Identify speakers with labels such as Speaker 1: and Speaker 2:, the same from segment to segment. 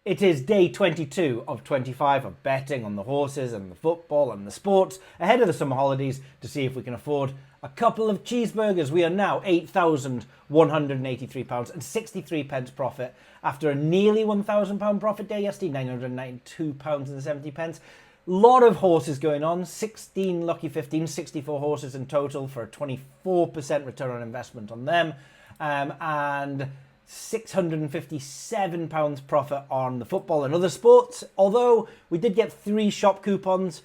Speaker 1: It is day 22 of 25 of betting on the horses and the football and the sports ahead of the summer holidays to see if we can afford a couple of cheeseburgers. We are now £8,183 and 63 pence profit after a nearly £1,000 profit day yesterday, £992 and 70 pence. Lot of horses going on, 16 lucky 15, 64 horses in total for a 24% return on investment on them, and £657 profit on the football and other sports. Although we did get 3 shop coupons,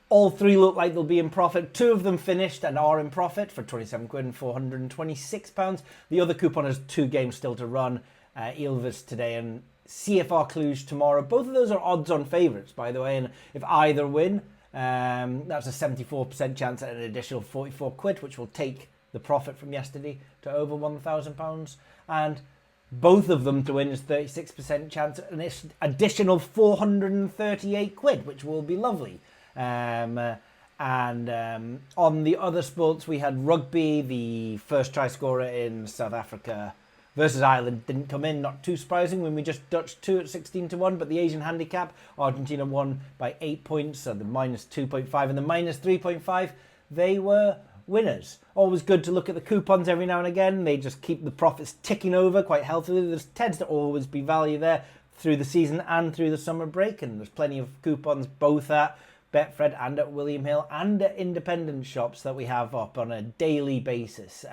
Speaker 1: all 3 look like they'll be in profit. 2 of them finished and are in profit for 27 quid and £426. The other coupon has 2 games still to run, Ilves today and CFR Cluj tomorrow. Both of those are odds-on favourites, by the way, and if either win, that's a 74% chance at an additional 44 quid, which will take the profit from yesterday to over £1,000. And both of them to win is 36% chance at an additional 438 quid, which will be lovely. On the other sports, we had rugby. The first try scorer in South Africa versus Ireland didn't come in, not too surprising when we just Dutch 2 at 16 to 1, but the Asian handicap, Argentina won by 8 points, so the minus 2.5 and the minus 3.5, they were winners. Always good to look at the coupons every now and again. They just keep the profits ticking over quite healthily. There tends to always be value there through the season and through the summer break, and there's plenty of coupons both at Betfred and at William Hill and at independent shops that we have up on a daily basis.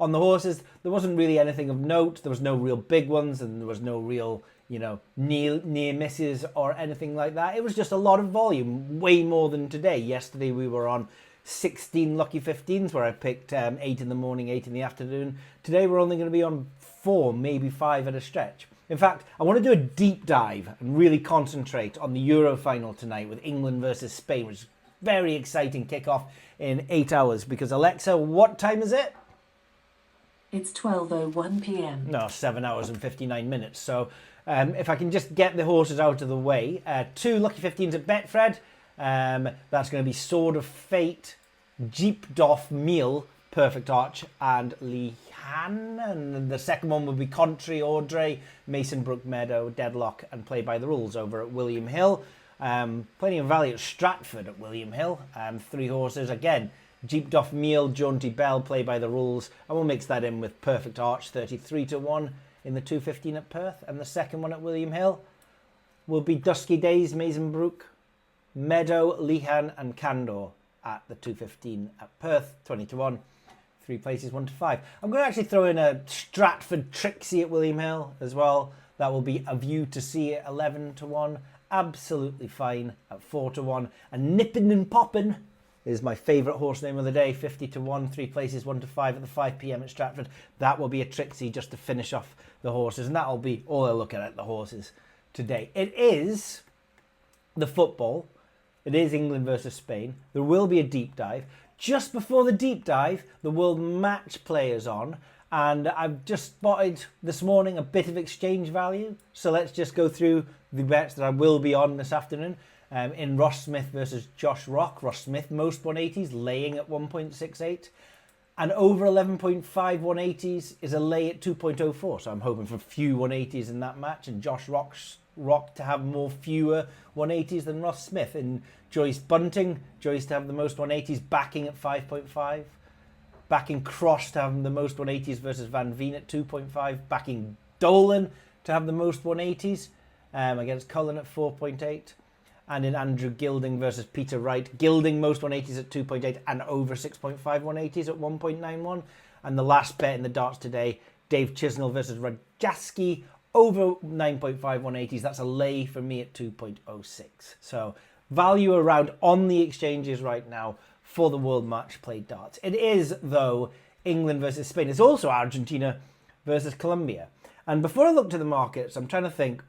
Speaker 1: On the horses, there wasn't really anything of note. There was no real big ones and there was no real, near misses or anything like that. It was just a lot of volume, way more than today. Yesterday we were on 16 lucky 15s where I picked 8 in the morning, 8 in the afternoon. Today we're only going to be on 4, maybe 5 at a stretch. In fact, I want to do a deep dive and really concentrate on the Euro final tonight with England versus Spain, which is a very exciting kickoff in 8 hours. Because Alexa, what time is it?
Speaker 2: It's 12:01 p.m.
Speaker 1: No, 7 hours and 59 minutes. So if I can just get the horses out of the way. 2 lucky 15s at Betfred. That's going to be Sword of Fate, Jeep Doff Meal, Perfect Arch and Lee Han. And the second one will be Country Audrey, Mason Brook Meadow, Deadlock and Play by the Rules over at William Hill. Plenty of value at Stratford at William Hill. 3 horses again. Jeep Doff Meal, Jaunty Bell, Play by the Rules. And we'll mix that in with Perfect Arch, 33 to 1 in the 2.15 at Perth. And the second one at William Hill will be Dusky Days, Mason Brook Meadow, Lehan and Candor at the 2.15 at Perth, 20 to 1. 3 places, 1 to 5. I'm going to actually throw in a Stratford Trixie at William Hill as well. That will be A View to See at 11 to 1. Absolutely fine at 4 to 1. And Nippin' and Poppin' is my favourite horse name of the day, 50 to 1. 3 places, 1 to 5 at the 5 p.m. at Stratford. That will be a Trixie just to finish off the horses. And that will be all I look at the horses today. It is the football. It is England versus Spain. There will be a deep dive. Just before the deep dive, the World Match Play is on. And I've just spotted this morning a bit of exchange value. So let's just go through the bets that I will be on this afternoon. In Ross Smith versus Josh Rock. Ross Smith, most 180s, laying at 1.68. And over 11.5 180s is a lay at 2.04. So I'm hoping for few 180s in that match. And Josh Rock to have fewer 180s than Ross Smith. In Joyce Bunting, Joyce to have the most 180s, backing at 5.5. Backing Cross to have the most 180s versus Van Veen at 2.5. Backing Dolan to have the most 180s against Cullen at 4.8. And in Andrew Gilding versus Peter Wright, Gilding most 180s at 2.8 and over 6.5 180s at 1.91. And the last bet in the darts today, Dave Chisnell versus Rajaski, over 9.5 180s. That's a lay for me at 2.06. So value around on the exchanges right now for the World Match Play darts. It is, though, England versus Spain. It's also Argentina versus Colombia. And before I look to the markets, I'm trying to think,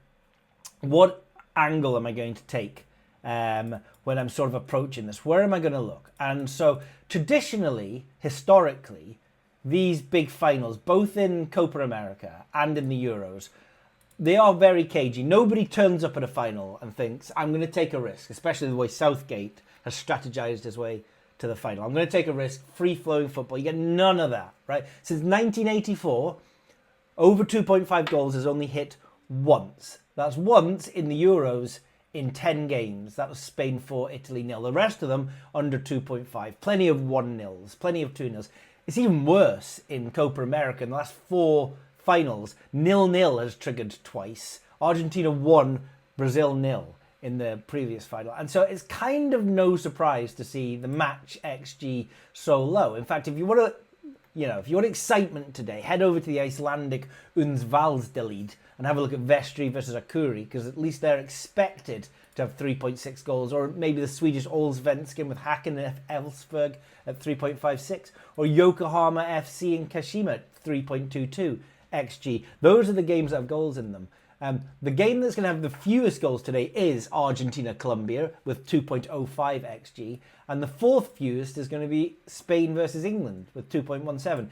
Speaker 1: what angle am I going to take when I'm sort of approaching this? Where am I going to look? And so traditionally, historically, these big finals, both in Copa America and in the Euros, they are very cagey. Nobody turns up at a final and thinks, I'm going to take a risk, especially the way Southgate has strategized his way to the final. I'm going to take a risk, free-flowing football. You get none of that, right? Since 1984, over 2.5 goals has only hit once. That's once in the Euros in 10 games. That was Spain 4, Italy 0. The rest of them under 2.5. Plenty of 1-0s, plenty of 2-0s. It's even worse in Copa America. In the last 4 finals, 0-0 has triggered twice. Argentina 1, Brazil 0 in the previous final. And so it's kind of no surprise to see the match XG so low. In fact, if you want excitement today, head over to the Icelandic Uns Valsdeilid and have a look at Vestri versus Akuri, because at least they're expected to have 3.6 goals, or maybe the Swedish Allsvenskan with Haken and Elfsberg at 3.56, or Yokohama FC and Kashima at 3.22 XG. Those are the games that have goals in them. The game that's going to have the fewest goals today is Argentina-Colombia with 2.05 XG. And the fourth fewest is going to be Spain versus England with 2.17.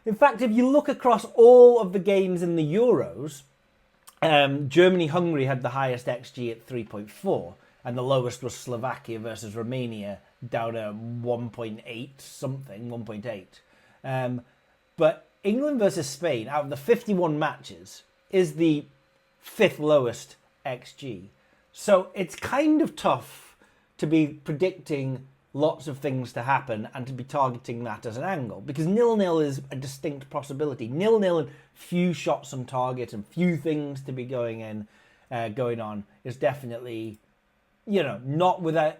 Speaker 1: In fact, if you look across all of the games in the Euros, Germany-Hungary had the highest XG at 3.4. And the lowest was Slovakia versus Romania, down at 1.8 something, 1.8. But England versus Spain, out of the 51 matches, is the 5th lowest XG. So it's kind of tough to be predicting lots of things to happen and to be targeting that as an angle, because 0-0 is a distinct possibility. 0-0 and few shots on target and few things to be going on is definitely, not without,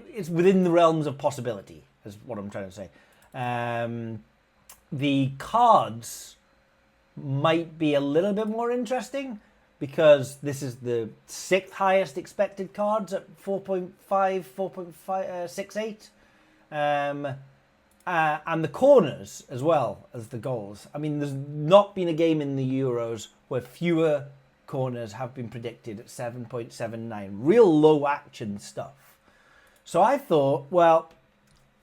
Speaker 1: it's within the realms of possibility, is what I'm trying to say. The cards might be a little bit more interesting, because this is the 6th highest expected cards at 4.5, 4.68. And the corners as well as the goals. I mean, there's not been a game in the Euros where fewer corners have been predicted at 7.79. Real low action stuff. So I thought, well,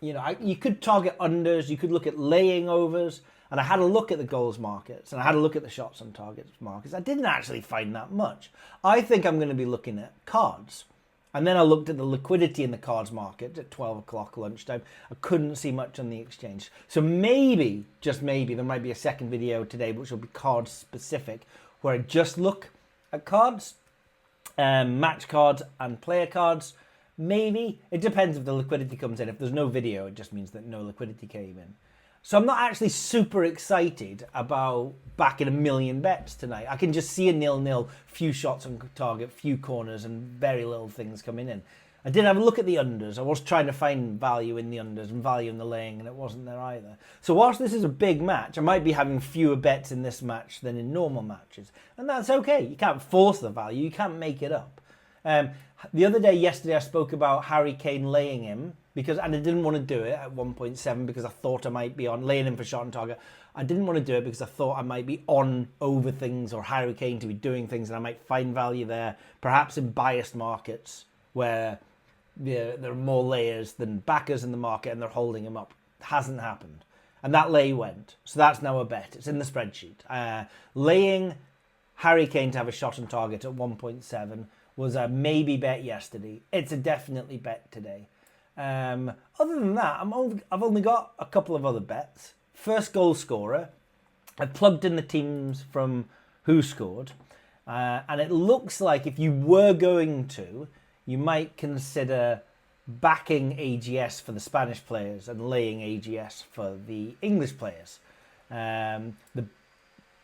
Speaker 1: you could target unders, you could look at laying overs. And I had a look at the goals markets, and I had a look at the shots on targets markets. I didn't actually find that much. I think I'm going to be looking at cards. And then I looked at the liquidity in the cards market at 12 o'clock lunchtime. I couldn't see much on the exchange. So maybe, just maybe, there might be a second video today which will be cards specific, where I just look at cards, match cards and player cards. Maybe. It depends if the liquidity comes in. If there's no video, it just means that no liquidity came in. So I'm not actually super excited about backing a million bets tonight. I can just see a 0-0, few shots on target, few corners, and very little things coming in. I did have a look at the unders. I was trying to find value in the unders and value in the laying, and it wasn't there either. So whilst this is a big match, I might be having fewer bets in this match than in normal matches. And that's okay. You can't force the value. You can't make it up. Yesterday, I spoke about Harry Kane laying him, and I didn't want to do it at 1.7 because I thought I might be on laying him for shot on target. I didn't want to do it because I thought I might be on over things, or Harry Kane to be doing things, and I might find value there, perhaps in biased markets where there are more layers than backers in the market and they're holding him up. Hasn't happened. And that lay went. So that's now a bet. It's in the spreadsheet. Laying Harry Kane to have a shot on target at 1.7 was a maybe bet yesterday. It's a definitely bet today. Other than that, I've only got a couple of other bets. First goal scorer. I plugged in the teams from who scored. And it looks like if you were going to, you might consider backing AGS for the Spanish players and laying AGS for the English players. The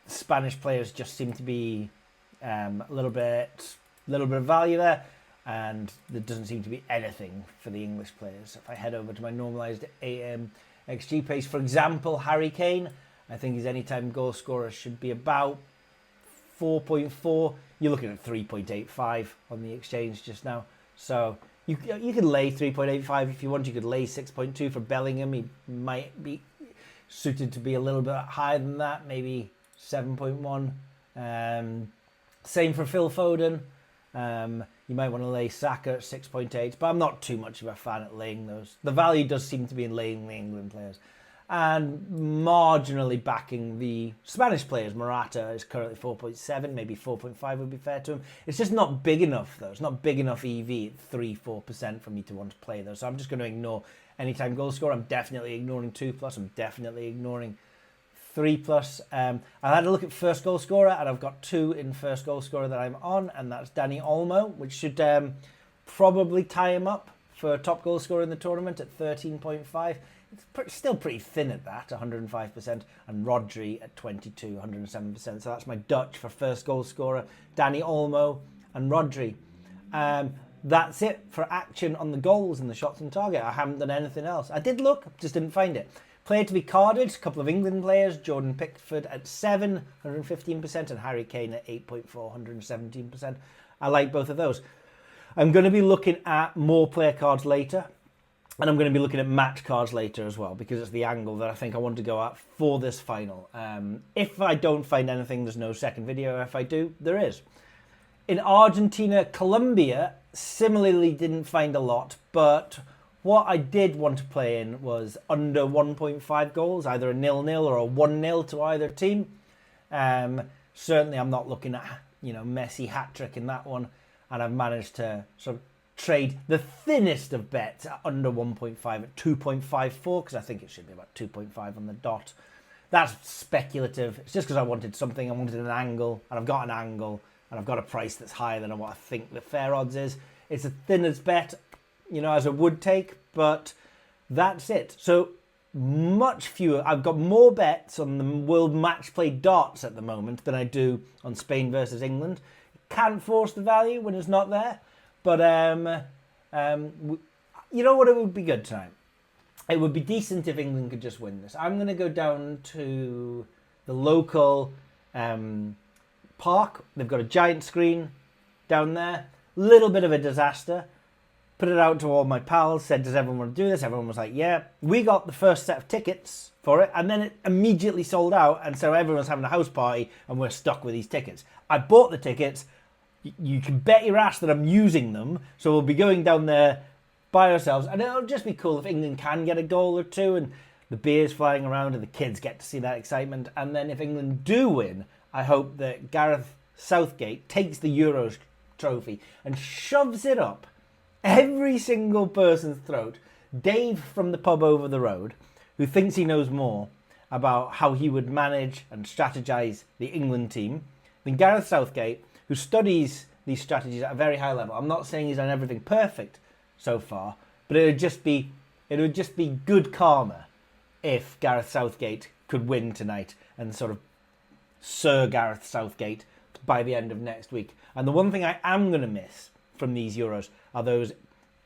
Speaker 1: Spanish players just seem to be a little bit of value there, and there doesn't seem to be anything for the English players. If I head over to my normalised XG page, for example, Harry Kane, I think his anytime goal scorer should be about 4.4. You're looking at 3.85 on the exchange just now. So you could lay 3.85 if you want. You could lay 6.2 for Bellingham. He might be suited to be a little bit higher than that, maybe 7.1. Same for Phil Foden. You might want to lay Saka at 6.8, but I'm not too much of a fan at laying those. The value does seem to be in laying the England players. And marginally backing the Spanish players. Morata is currently 4.7, maybe 4.5 would be fair to him. It's just not big enough, though. It's not big enough EV at 3-4% for me to want to play those. So I'm just going to ignore anytime goal scorer. I'm definitely ignoring 2+. I'm definitely ignoring 3+. I had a look at first goal scorer, and I've got 2 in first goal scorer that I'm on, and that's Dani Olmo, which should probably tie him up for top goal scorer in the tournament at 13.5. It's still pretty thin at that, 105%, and Rodri at 22, 107%. So that's my Dutch for first goal scorer, Dani Olmo and Rodri. That's it for action on the goals and the shots on target. I haven't done anything else. I did look, just didn't find it. Player to be carded, a couple of England players, Jordan Pickford at 7, 115%, and Harry Kane at 8.4, 117%. I like both of those. I'm going to be looking at more player cards later, and I'm going to be looking at match cards later as well, because it's the angle that I think I want to go at for this final. If I don't find anything, there's no second video. If I do, there is. In Argentina, Colombia, similarly didn't find a lot, but what I did want to play in was under 1.5 goals, either a 0-0 or a 1-0 to either team. Certainly I'm not looking at, Messi hat-trick in that one, and I've managed to sort of trade the thinnest of bets at under 1.5 at 2.54, because I think it should be about 2.5 on the dot. That's speculative. It's just because I wanted something. I wanted an angle, and I've got an angle, and I've got a price that's higher than what I think the fair odds is. It's a thinnest bet, as I would take, but that's it. So much fewer. I've got more bets on the World Match Play darts at the moment than I do on Spain versus England. Can't force the value when it's not there, but you know what? It would be good tonight. It would be decent if England could just win this. I'm going to go down to the local park. They've got a giant screen down there. Little bit of a disaster. Put it out to all my pals. Said, does everyone want to do this? Everyone was like, yeah. We got the first set of tickets for it, and then it immediately sold out, and so everyone's having a house party, and we're stuck with these tickets. I bought the tickets. You can bet your ass that I'm using them, so we'll be going down there by ourselves, and it'll just be cool if England can get a goal or two, and the beer's flying around, and the kids get to see that excitement. And then if England do win, I hope that Gareth Southgate takes the Euros trophy and shoves it up every single person's throat. Dave from the pub over the road, who thinks he knows more about how he would manage and strategize the England team than Gareth Southgate, who studies these strategies at a very high level. I'm not saying he's done everything perfect so far, but it would just be good karma if Gareth Southgate could win tonight and sort of Sir Gareth Southgate by the end of next week. And the one thing I am going to miss from these Euros are those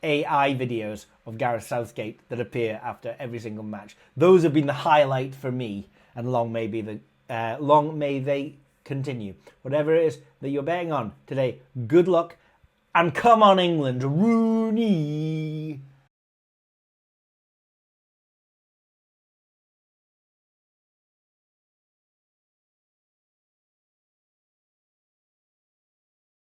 Speaker 1: AI videos of Gareth Southgate that appear after every single match. Those have been the highlight for me, and long may they continue. Whatever it is that you're betting on today, good luck, and come on England, Rooney!